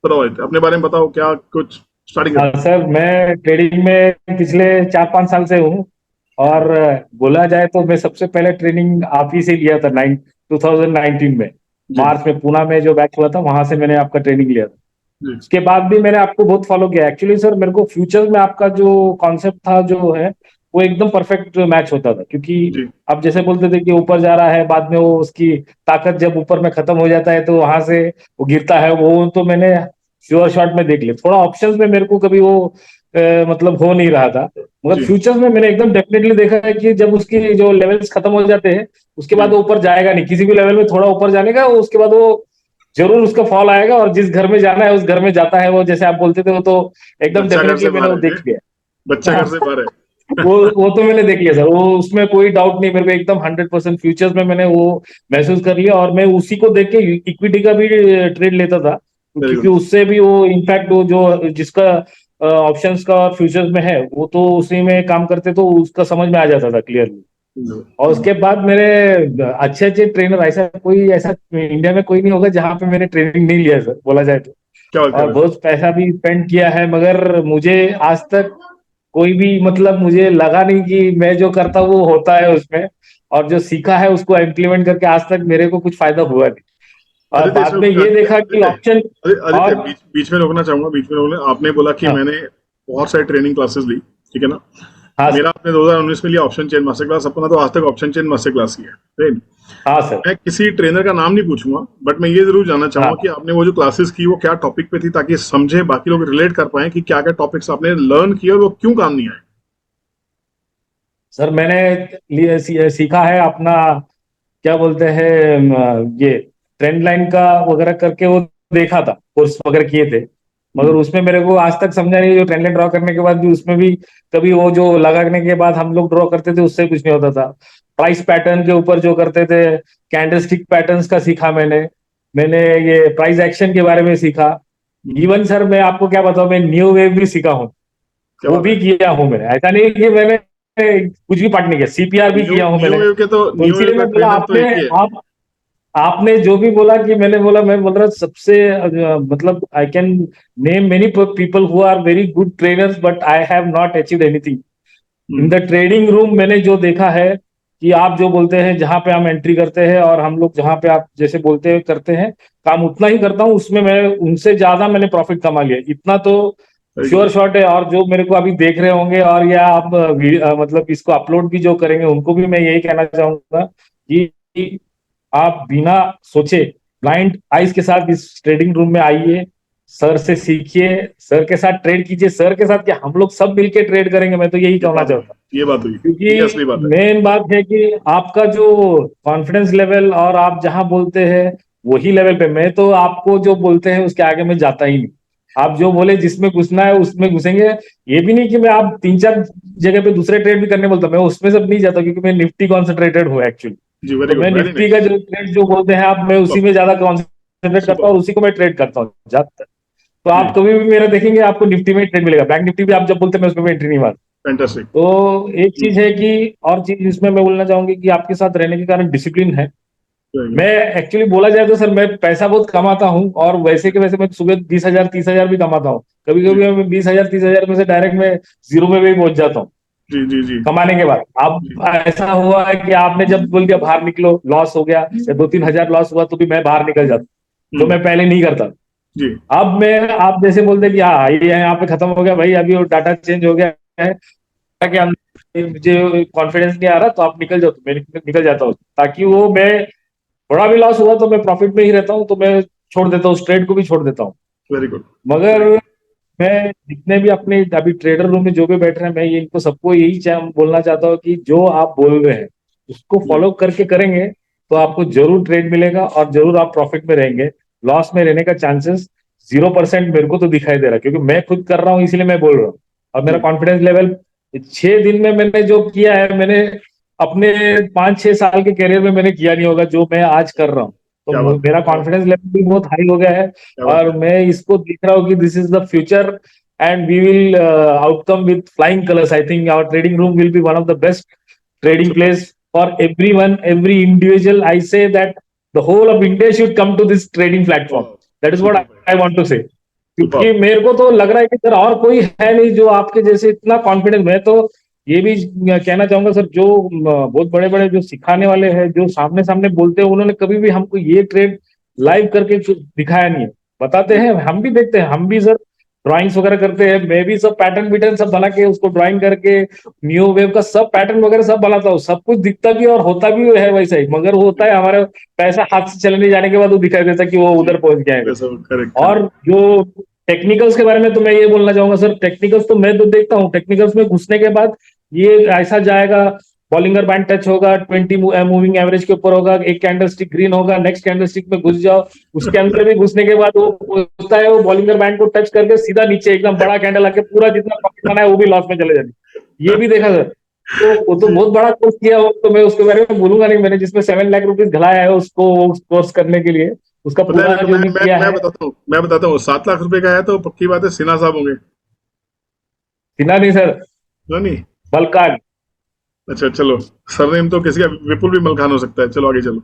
बताओ भाई, अपने बारे में बताओ, क्या कुछ स्टार्टिंग हाँ करते सर, मैं ट्रेडिंग में पिछले 4-5 साल से हूँ। हैं। और बोला जाए तो मैं सबसे पहले ट्रेनिंग आप ही से लिया था 2019 में। जी मार्च में पूना में जो बैच हुआ था वहां से मैंने आपका ट्रेनिंग लिया था। जी उसके बाद भी मैंने आपको बहुत फॉलो किया एक्चुअली सर। मेरे को फ्यूचर में आपका जो कॉन्सेप्ट था जो है वो एकदम परफेक्ट मैच होता था, क्योंकि जी आप जैसे बोलते थे कि ऊपर जा रहा है, बाद में वो उसकी ताकत जब ऊपर में खत्म हो जाता है तो वहां से वो गिरता है। वो तो मैंने श्योर शॉट में देख लिया। थोड़ा ऑप्शंस में मेरे को कभी वो मतलब हो नहीं रहा था, मगर जी फ्यूचर्स में मैंने एकदम डेफिनेटली देखा है कि जब उसकी जो लेवल्स खत्म हो जाते हैं उसके बाद जी। वो ऊपर जाएगा नहीं। किसी भी लेवल में थोड़ा ऊपर जाने का, उसके बाद वो जरूर उसका फॉल आएगा, और जिस घर में जाना है उस घर में जाता है वो, जैसे आप बोलते थे वो तो एकदम बच्चा घर डेफिनेटली से मैंने बाहर वो है, देख लिया। बच्चा घर हाँ, से बाहर है। वो तो मैंने देख लिया सर। वो उसमें कोई डाउट नहीं, मेरे को एकदम 100% फ्यूचर्स में मैंने वो महसूस कर लिया। और मैं उसी को देख के इक्विटी का भी ट्रेड लेता था, वेरी क्योंकि गुड। उससे भी वो इनफैक्ट वो जो जिसका ऑप्शंस का और फ्यूचर्स में है वो तो उसी में काम करते, तो उसका समझ में आ जाता था क्लियरली। और उसके बाद मेरे अच्छे अच्छे ट्रेनर, ऐसा इंडिया में कोई नहीं होगा जहां पे मैंने ट्रेनिंग नहीं लिया सर, बोला जाए तो। क्या बात कर और रहे बहुत पैसा भी स्पेंड किया है, मगर मुझे आज तक कोई भी मतलब मुझे लगा नहीं कि मैं जो करता हूँ वो होता है उसमें। और जो सीखा है उसको इम्प्लीमेंट करके आज तक मेरे को कुछ फायदा हुआ नहीं। हो? और आदित्य, बाद इसमें में ये आदित्य देखा कि आदित्य ऑप्शन। आदित्य, और बीच बीच में रोकना चाहूंगा, बीच में रोकना। आपने बोला कि हाँ, मैंने बहुत सारी ट्रेनिंग क्लासेस ली, ठीक है ना? हाँ मेरा सर। आपने 2019 में लिया ऑप्शन चेन मास्टर क्लास, अपना तो आज तक ऑप्शन चेन मास्टर क्लास ही है, राइट? हाँ सर। मैं किसी ट्रेनर का नाम नहीं पूछूंगा, बट मैं ये जरूर जानना चाहूंगा कि हाँ आपने वो जो क्लासेस की वो क्या टॉपिक पे थी, ताकि समझे, बाकी लोग रिलेट कर पाए कि क्या क्या टॉपिक्स आपने लर्न किए और वो क्यों काम नहीं आए। सर, मैंने सीखा है अपना, क्या बोलते हैं, ये ट्रेंड लाइन का वगैरह करके वो देखा था, कोर्स वगैरह किए थे। मगर जी उसमें मेरे को आज तक समझा नहीं, जो ट्रेंड लाइन ड्रॉ करने के बाद भी उसमें भी कभी वो जो लगाने के बाद हम लोग ड्रॉ करते थे उससे कुछ नहीं होता था। प्राइस पैटर्न के ऊपर जो करते थे, कैंडलस्टिक पैटर्न्स का सीखा मैंने। मैंने ये प्राइस एक्शन के बारे में सीखा। इवन सर मैं आपको क्या बताऊं, मैं न्यू वेव भी सीखा हूँ। क्या वो बात भी है। किया हूँ मैंने, ऐसा नहीं कि मैंने कुछ भी पार्ट नहीं किया, सीपीआर भी न्यू किया हूँ न्यू मैंने। वेव के तो तो न्यू वेव इसीलिए का मैं बोला ट्रेनर तो आपने, एक ही है। आप आपने जो भी बोला कि मैंने बोला, मैं बोल रहा सबसे मतलब I can name many people who are very good trainers, but I have not achieved anything in hmm, the trading room. मैंने जो देखा है कि आप जो बोलते हैं जहां पे हम एंट्री करते हैं और हम लोग जहां पे आप जैसे बोलते हैं करते हैं, काम उतना ही करता हूँ उसमें। मैं उनसे ज्यादा मैंने प्रॉफिट कमा लिया, इतना तो वेरी श्योर गुड। शॉट है। और जो मेरे को अभी देख रहे होंगे और या आप मतलब इसको अपलोड भी जो करेंगे उनको भी मैं यही कहना चाहूंगा कि आप बिना सोचे ब्लाइंड आइज के साथ इस ट्रेडिंग रूम में आइए, सर से सीखिए, सर के साथ ट्रेड कीजिए। सर के साथ क्या, हम लोग सब मिलके ट्रेड करेंगे, मैं तो यही ये कहना बात हुई, चाहता हूँ। ये बात हुई, ये असली क्योंकि बात है। मेन बात है कि आपका जो कॉन्फिडेंस लेवल और आप जहां बोलते हैं वही लेवल पे, मैं तो आपको जो बोलते हैं उसके आगे मैं जाता ही नहीं। आप जो बोले जिसमें घुसना है उसमें घुसेंगे। ये भी नहीं कि मैं आप 3-4 जगह पे दूसरे ट्रेड भी करने बोलता हूं, मैं उसमें सब नहीं जाता, क्योंकि मैं निफ्टी कॉन्सेंट्रेटेड हूँ एक्चुअली। जी, वेरी तो मैं गुड, वेरी निफ्टी का नाइस। जो ट्रेड जो बोलते हैं आप, मैं उसी सुपर, में ज्यादा कॉन्सेंट्रेट करता सुपर। हूँ और उसी को मैं ट्रेड करता हूँ ज्यादातर। तो जी, आप कभी भी मेरा देखेंगे आपको निफ्टी में ट्रेड मिलेगा, बैंक निफ्टी भी आप जब बोलते हैं मैं उसमें एंट्री नहीं मारता। फैंटास्टिक। तो एक चीज है कि, और चीज इसमें मैं बोलना चाहूंगी कि आपके साथ रहने के कारण डिसिप्लिन है। वेरी मैं गुड। एक्चुअली बोला जाए तो सर मैं पैसा बहुत कमाता हूँ, और वैसे के वैसे मैं सुबह 20,000 30,000 भी कमाता हूँ। कभी जी कभी मैं 20,000 30,000 में से डायरेक्ट मैं जीरो में भी पहुंच जाता हूँ जी जी जी कमाने के बाद। जी अब ऐसा हुआ है कि आपने जब बोल दिया बाहर निकलो, लॉस हो गया या 2-3 हजार लॉस हुआ तो भी मैं बाहर निकल जाता, जो हम्म, मैं पहले नहीं करता। जी अब मैं, आप जैसे बोलते कि हाँ ये यहाँ पे खत्म हो गया भाई, अभी वो डाटा चेंज हो गया है कि मुझे कॉन्फिडेंस नहीं आ रहा, तो आप निकल जाओ, तो मैं निकल जाता हूँ, ताकि वो मैं थोड़ा भी लॉस हुआ तो मैं प्रॉफिट में ही रहता हूँ, तो मैं छोड़ देता हूँ, ट्रेड को भी छोड़ देता हूँ। वेरी गुड, मगर वेरी गुड। मैं जितने भी अपने अभी ट्रेडर रूम में जो भी बैठ रहे हैं, मैं ये इनको सबको यही बोलना चाहता हूँ कि जो आप बोल रहे हैं उसको जी फॉलो करके करेंगे तो आपको जरूर ट्रेड मिलेगा और जरूर आप प्रॉफिट में रहेंगे। लॉस में रहने का चांसेस 0% मेरे को तो दिखाई दे रहा है, क्योंकि मैं खुद कर रहा हूँ इसलिए मैं बोल रहा हूँ। और मेरा जी कॉन्फिडेंस लेवल 6 दिन में मैंने जो किया है, मैंने अपने 5-6 साल के करियर में मैंने किया नहीं होगा जो मैं आज कर रहा हूँ। तो क्या बात है, मेरा क्या बात है, कॉन्फिडेंस लेवल भी बहुत हाई हो गया है। क्या बात और है। मैं इसको देख रहा हूँ कि this is the future and we will outcome with flying colors. I think our trading room will be one of the best trading super. place for everyone, every individual. I say that the whole of India should come to this trading platform. That is what super भाई, I want to say. क्योंकि मेरे को तो लग रहा है कि sir और कोई है नहीं जो आपके जैसे इतना कॉन्फिडेंस। मैं तो ये भी कहना चाहूंगा सर, जो बहुत बड़े बड़े जो सिखाने वाले हैं, जो सामने सामने बोलते हैं, उन्होंने कभी भी हमको ये ट्रेड लाइव करके दिखाया नहीं है। बताते हैं, हम भी देखते हैं, हम भी सर ड्राइंग्स वगैरह करते हैं, मैं भी सब पैटर्न बिटर्न सब बना के उसको ड्राइंग करके न्यू वेव का सब पैटर्न वगैरह सब बनाता हूँ, सब कुछ दिखता भी और होता भी है वैसा ही, मगर वो होता है हमारे पैसा हाथ से चलने जाने के बाद वो दिखाई देता है कि वो जी, उधर पहुंच गया है। वैसा करेक्ट और करेक्ट। जो टेक्निकल्स के बारे में तो मैं ये बोलना चाहूंगा सर, टेक्निकल्स तो मैं तो देखता हूँ, टेक्निकल्स में घुसने के बाद ये ऐसा जाएगा, बॉलिंगर बैंड टच होगा, 20 मूविंग एवरेज के ऊपर होगा, एक कैंडल स्टिक ग्रीन होगा, नेक्स्ट कैंडल स्टिक में घुस जाओ, उसके अंदर भी घुसने के बाद वो होता है, वो बॉलिंगर बैंड को टच करके सीधा नीचे एकदम बड़ा कैंडल आके पूरा जितना प्रॉफिट बना है वो भी लॉस में चले जाते, ये भी देखा सर। तो वो तो बहुत बड़ा कोर्स किया हो, तो मैं उसके बारे में बोलूंगा नहीं, मैंने जिसमें 7 लाख रुपीज घलाया है उसको उस कोर्स करने के लिए, उसका पता पूरा है, जो भी किया मैं है। बताता हूँ, मैं बताता हूँ, 7 लाख रुपए का है तो पक्की बात है सिन्हा साहब होंगे। सिन्हा नहीं सर, ना नहीं। बलकान। अच्छा चलो, सरनेम तो किसी का विपुल भी मलखान हो सकता है, चलो आगे चलो।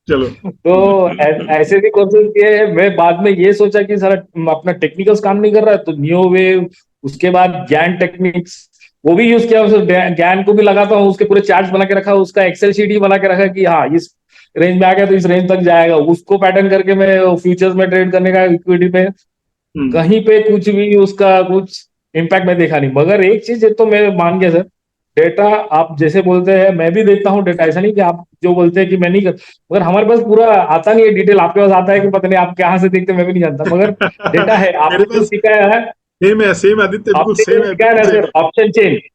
चलो। तो ऐसे भी कोर्सेज किए हैं। मैं बाद में ये सोचा कि सर अपना टेक्निकल्स काम नहीं कर रहा है, तो न्यू वेव, उसके बाद ज्ञान टेक्निक्स वो भी यूज किया, ज्ञान को भी लगाता हूँ, उसके पूरे चार्ट्स बना के रखा, उसका एक्सेल शीट ही बना के रखा कि हाँ इस रेंज में आ गया तो इस रेंज तक जाएगा, उसको पैटर्न करके मैं फ्यूचर्स में ट्रेड करने का, इक्विटी में हम्म। कहीं पे कुछ भी उसका कुछ इम्पैक्ट मैं देखा नहीं। मगर एक चीज तो मैं मान गया सर, डेटा आप जैसे बोलते हैं मैं भी देखता हूँ डेटा, ऐसा नहीं कि आप जो बोलते हैं कि मैं नहीं कर, मगर हमारे पास पूरा आता नहीं है डिटेल, आपके पास आता है कि पता नहीं आप कहाँ से देखते हैं, मैं भी नहीं जानता, मगर डेटा है, मेरे आपने जो पास सिखाया है, सेम है आदित्य, बिल्कुल आपने जो सेम है, सिखाया बिल्कुल ना सेम सर, है। ऑप्शन चेन, जी।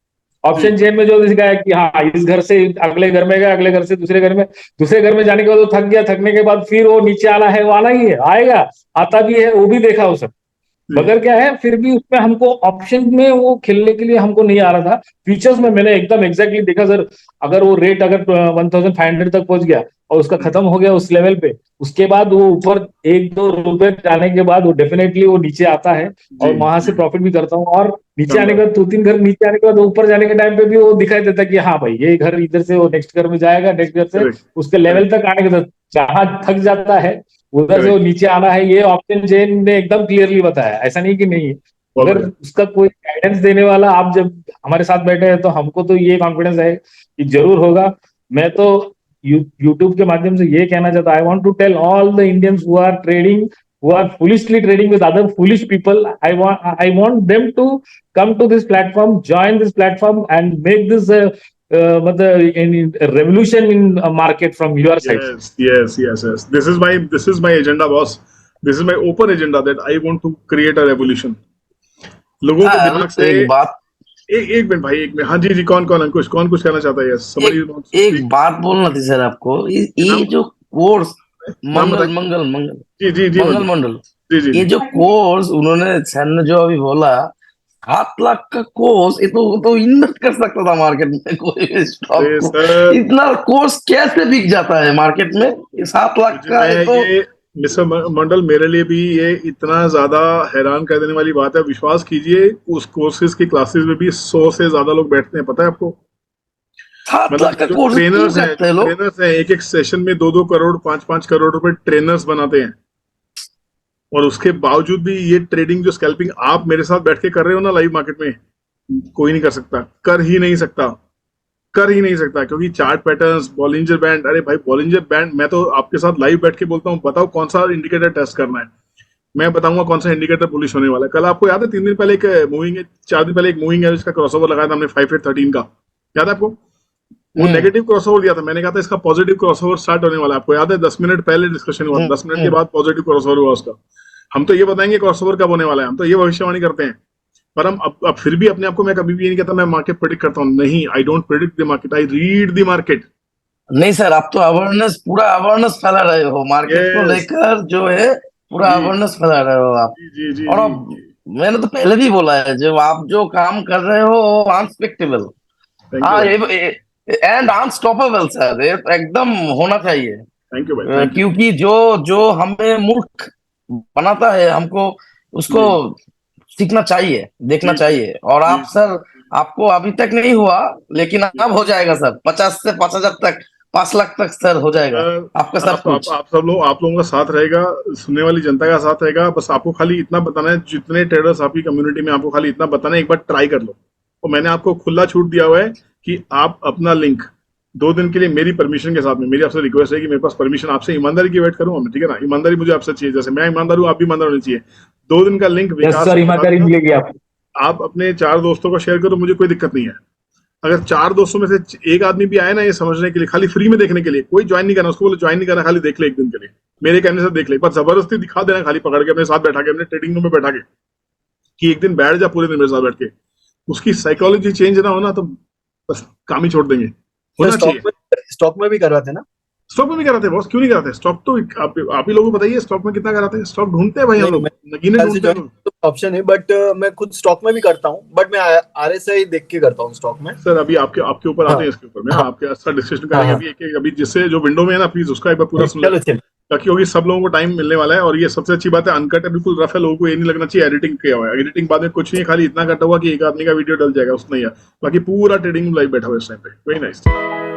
ऑप्शन चेन में जो सिखाया कि हाँ इस घर से अगले घर में गया, अगले घर से दूसरे घर में, दूसरे घर में जाने के बाद वो थक गया, थकने के बाद फिर वो नीचे आना है, वो आना ही है, आएगा, आता भी है, वो भी देखा वो सब। जी। मगर क्या है, फिर भी उसमें हमको ऑप्शन में वो खेलने के लिए हमको नहीं आ रहा था। फ्यूचर्स में मैंने एकदम एग्जैक्टली देखा सर, अगर वो रेट अगर 1500 तक पहुंच गया और उसका खत्म हो गया उस लेवल पे, उसके बाद वो ऊपर 1-2 रुपए जाने के बाद वो डेफिनेटली वो नीचे आता है, जी। और वहां से जी। प्रॉफिट भी करता हूँ। और नीचे आने के शानदार। बाद 2-3 घर नीचे आने के बाद ऊपर जाने के टाइम पे भी वो दिखाई देता है कि हाँ भाई ये घर इधर से वो नेक्स्ट घर में जाएगा, नेक्स्ट घर से करेक्ट उसके लेवल करेक्ट तक आने के बाद जहां थक जाता है उधर से वो करेक्ट। नीचे आना है, ये ऑप्शन चेन ने एकदम क्लियरली बताया, ऐसा नहीं कि नहीं है। बहुत मगर बढ़िया। उसका कोई गाइडेंस देने वाला आप जब हमारे साथ बैठे हैं तो हमको तो ये कॉन्फिडेंस है कि जरूर होगा। मैं तो यूट्यूब के माध्यम से ये कहना चाहता, I want to tell all the Indians who are trading, who are foolishly trading with other foolish people, I want them to come to this platform, join this platform and make this मतलब revolution in market from your side, sir. Yes. This is my agenda, boss. This is my open agenda that I want to create a revolution. लोगों के sir दिमाग से एक बात एक minute भाई, एक मिनट। हाँ जी जी, कौन कौन अंकुश, कौन कुछ कहना चाहता है? यस, somebody एक wants to एक speak. बात बोलना थी सर आपको। जी, ये नाम जो कोर्स नाम मंगल बताइए। मंगल मंगल जी जी जी मंगल मंजू। मंडल, जी जी ये जी। जो कोर्स उन्होंने सर ने जो अभी बोला, 7 लाख का कोर्स, ये तो इन्वेस्ट कर सकता था मार्केट में कोई भी स्टॉक अरे को। सर, इतना कोर्स कैसे बिक जाता है मार्केट में? ये 7 लाख मुझे का मैं है तो। ये मिस्टर मंडल, मेरे लिए भी ये इतना ज्यादा हैरान कर देने वाली बात है। विश्वास कीजिए, उस कोर्सेज की क्लासेस में भी 100 से ज्यादा लोग बैठते हैं, पता है आपको? 7 लाख मतलब का जो कोर्स क्यों ट्रेनर्स हैं, करते हैं लोग? एक एक सेशन में 2-2 करोड़, 5-5 करोड़ रुपए ट्रेनर्स बनाते हैं। और उसके बावजूद भी ये ट्रेडिंग जो स्कैल्पिंग आप मेरे साथ बैठ के कर रहे हो ना लाइव मार्केट में, कोई नहीं कर सकता, कर ही नहीं सकता, कर ही नहीं सकता। क्योंकि चार्ट पैटर्न्स, बॉलिंजर बैंड, अरे भाई बॉलिंजर बैंड, मैं तो आपके साथ लाइव बैठ के बोलता हूँ, बताओ कौन सा इंडिकेटर टेस्ट करना है, मैं बताऊंगा कौन सा इंडिकेटर बुलिश होने वाला है। कल आपको याद है 3 दिन पहले एक मूविंग, 4 दिन पहले एक मूविंग एवरेज का क्रॉसओवर लगाया था हमने 5813 का, याद है आपको? वो हम्म नेगेटिव क्रॉसओवर दिया था, मैंने कहा था इसका पॉजिटिव क्रॉसओवर स्टार्ट होने वाला है, आपको याद है? 10 मिनट पहले डिस्कशन हुआ था, 10 मिनट के हम्म बाद पॉजिटिव क्रॉसओवर हुआ उसका। हम तो ये बताएंगे क्रॉसओवर कब होने वाला है, हम तो ये भविष्यवाणी करते हैं। पर हम अब फिर भी अपने आप को, मैं कभी भी ये नहीं कहता मैं मार्केट प्रेडिक्ट करता हूँ, नहीं, I don't predict the market, I read the market. नहीं सर, आप तो अवेयरनेस, पूरा अवेयरनेस फैला रहे हो मार्केट को यस। लेकर जो है, पूरा जी अवेयरनेस फैला रहे हो आप। जी जी जी और जी अब जी। मैंने तो पहले भी बोला है, जब आप जो काम कर रहे हो अनएक्सपेक्टेबल, थैंक यू हाँ, भाई। ये एंड अनस्टॉपेबल सर, ये तो एकदम होना चाहिए। थैंक यू भाई, थैंक यू। क्योंकि जो जो हमें मूर्ख बनाता है, हमको उसको जी सीखना चाहिए, देखना जी जी चाहिए। और जी आप जी सर, जी आपको अभी तक नहीं हुआ, लेकिन जी। अब हो जाएगा सर, 50 से 5,000 तक 5 लाख तक सर हो जाएगा आपका सब कुछ। आप लोगों का साथ रहेगा, सुनने वाली जनता का साथ रहेगा। बस आपको खाली इतना बताना है, जितने ट्रेडर्स आपकी कम्युनिटी में, आपको खाली इतना बताना है, एक बार ट्राई कर लो। और मैंने आपको खुला छूट दिया हुआ है कि आप अपना लिंक 2 दिन के लिए मेरी परमिशन के साथ में, मेरी आपसे रिक्वेस्ट है कि मेरे पास परमिशन, आपसे ईमानदारी की वेट करूंगा मैं, ठीक है ना? ईमानदारी मुझे आपसे चाहिए, जैसे मैं ईमानदार हूँ आप भी ईमानदार होनी चाहिए। 2 दिन का लिंक यस विकास सर, के ईमानदारी साथ मिलेगी आपको। आप अपने 4 दोस्तों को शेयर करो, मुझे कोई दिक्कत नहीं है। अगर 4 दोस्तों में से एक आदमी भी आए ना ये समझने के लिए, खाली फ्री में देखने के लिए, कोई ज्वाइन नहीं करना, उसको बोले ज्वाइन नहीं करना, खाली देख ले 1 दिन के लिए, मेरे कहने से देख ले, बस जबरदस्ती दिखा देना, खाली पकड़ के अपने साथ बैठा के, अपने ट्रेडिंग रूम में बैठा के, कि 1 दिन बैठ जा पूरे दिन मेरे साथ बैठ के। उसकी साइकोलॉजी चेंज ना होना तो बस काम ही छोड़ देंगे। होना चाहिए। स्टॉक में भी करवाते ना? स्टॉक में भी कराते हैं बॉस, क्यों नहीं कराते? स्टॉक तो आप ही लोगों को बताइए, स्टॉक में कितना कराते हैं? स्टॉक ढूंढते हैं भाई हम नहीं, लोग, नगीने ढूंढते हैं हम लोग। ऑप्शन है, बट मैं खुद स्टॉक में भी करता हूँ, बट मैं आरएसआई देख के करता हूँ स्टॉक में। सर अभी आपके ऊपर आते हाँ, हैं, इसके ऊपर में हाँ, आपके साथ डिस्कशन हाँ, करेंगे हाँ, अभी एक अभी जिससे जो विंडो में है ना, प्लीज उसका एक बार पूरा सुन चलो लें, चलो। ताकि क्योंकि सब लोगों को टाइम मिलने वाला है। और ये सबसे अच्छी बात है, अनकट है, बिल्कुल रफ है, लोगों को ये नहीं लगना चाहिए एडिटिंग किया हुआ है। एडिटिंग बाद में कुछ नहीं है, खाली इतना कटा हुआ कि एक आदमी का वीडियो डल जाएगा, उतना ही है। बाकी पूरा ट्रेडिंग लाइव बैठा हुआ है इस टाइम पे। Very nice.